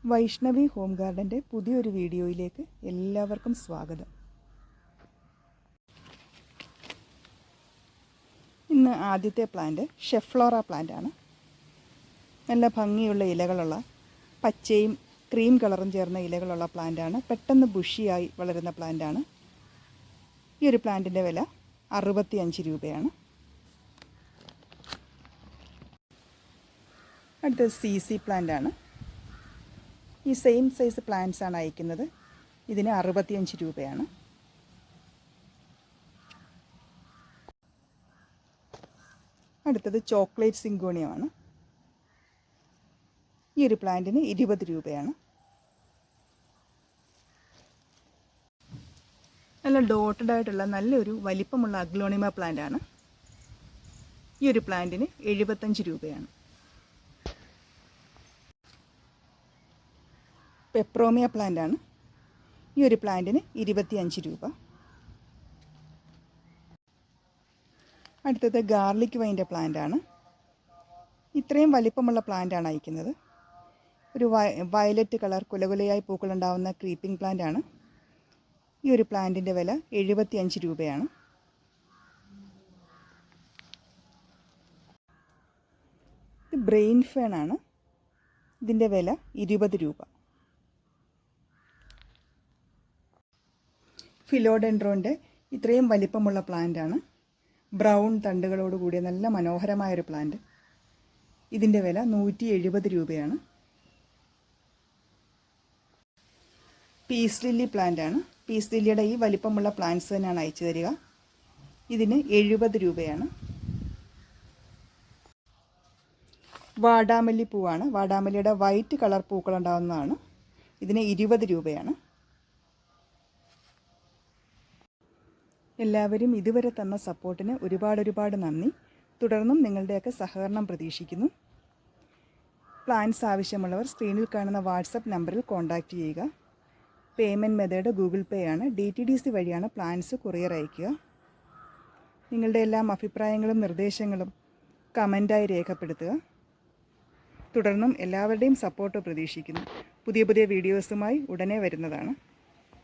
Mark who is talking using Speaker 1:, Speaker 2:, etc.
Speaker 1: Vaishnavi home ഗാർഡൻ്റെ പുതിയൊരു വീഡിയോയിലേക്ക് എല്ലാവർക്കും സ്വാഗതം. ഇന്ന് ആദ്യത്തെ പ്ലാന്റ് ഷെഫ്ലോറ പ്ലാന്റാണ്. നല്ല ഭംഗിയുള്ള ഇലകളുള്ള പച്ചയും ക്രീം കളറും ചേർന്ന ഇലകളുള്ള പ്ലാന്റാണ്. പെട്ടെന്ന് ബുഷിയായി വളരുന്ന പ്ലാന്റാണ്. ഈ ഒരു പ്ലാന്റിൻ്റെ വില 65 രൂപയാണ്. അടുത്തത് CC പ്ലാന്റാണ്. ഈ സെയിം സൈസ് പ്ലാന്റ്സ് ആണ് അയക്കുന്നത്. ഇതിന് 65 രൂപയാണ്. അടുത്തത് ചോക്ലേറ്റ് സിങ്കോണിയമാണ്. ഈ ഒരു പ്ലാന്റിന് 20 രൂപയാണ്. നല്ല ഡോട്ടഡ് ആയിട്ടുള്ള നല്ലൊരു വലിപ്പമുള്ള അഗ്ലോണിമ പ്ലാന്റാണ്. ഈ ഒരു പ്ലാന്റിന് 75 രൂപയാണ്. പെപ്രോമിയ പ്ലാന്റാണ്. ഈ ഒരു പ്ലാന്റിന് 25 രൂപ. അടുത്തത് ഗാർലിക് വൈൻ്റെ പ്ലാന്റാണ്. ഇത്രയും വലിപ്പമുള്ള പ്ലാന്റാണ് അയക്കുന്നത്. ഒരു വയലറ്റ് കളർ കുലകുലയായി പൂക്കളുണ്ടാവുന്ന ക്രീപ്പിംഗ് പ്ലാന്റാണ്. ഈ ഒരു പ്ലാന്റിൻ്റെ വില 75 രൂപയാണ്. ഇത് ബ്രെയിൻ ഫേണാണ്. ഇതിൻ്റെ വില 20 രൂപ. ഫിലോഡെൻഡ്രോൻ്റെ ഇത്രയും വലിപ്പമുള്ള പ്ലാന്റാണ്. ബ്രൗൺ തണ്ടുകളോട് കൂടിയ നല്ല മനോഹരമായൊരു പ്ലാന്റ്. ഇതിൻ്റെ വില 170 രൂപയാണ്. പീസ് ലില്ലി പ്ലാന്റാണ്. പീസ് ലില്ലിയുടെ ഈ വലിപ്പമുള്ള പ്ലാന്റ്സ് തന്നെയാണ് അയച്ചു തരിക. ഇതിന് 70 രൂപയാണ്. വാടാമല്ലി പൂവാണ്. വാടാമല്ലിയുടെ വൈറ്റ് കളർ പൂക്കളുണ്ടാകുന്നതാണ്. ഇതിന് 20 രൂപയാണ്. എല്ലാവരും ഇതുവരെ തന്ന സപ്പോർട്ടിന് ഒരുപാട് നന്ദി. തുടർന്നും നിങ്ങളുടെയൊക്കെ സഹകരണം പ്രതീക്ഷിക്കുന്നു. പ്ലാൻസ് ആവശ്യമുള്ളവർ സ്ക്രീനിൽ കാണുന്ന വാട്സപ്പ് നമ്പറിൽ കോൺടാക്റ്റ് ചെയ്യുക. പേയ്മെൻറ്റ് മെത്തേഡ് ഗൂഗിൾ പേ ആണ്. DTDC വഴിയാണ് പ്ലാൻസ് കൊറിയർ അയയ്ക്കുക. നിങ്ങളുടെ എല്ലാം അഭിപ്രായങ്ങളും നിർദ്ദേശങ്ങളും കമൻറ്റായി രേഖപ്പെടുത്തുക. തുടർന്നും എല്ലാവരുടെയും സപ്പോർട്ട് പ്രതീക്ഷിക്കുന്നു. പുതിയ വീഡിയോസുമായി ഉടനെ വരുന്നതാണ്.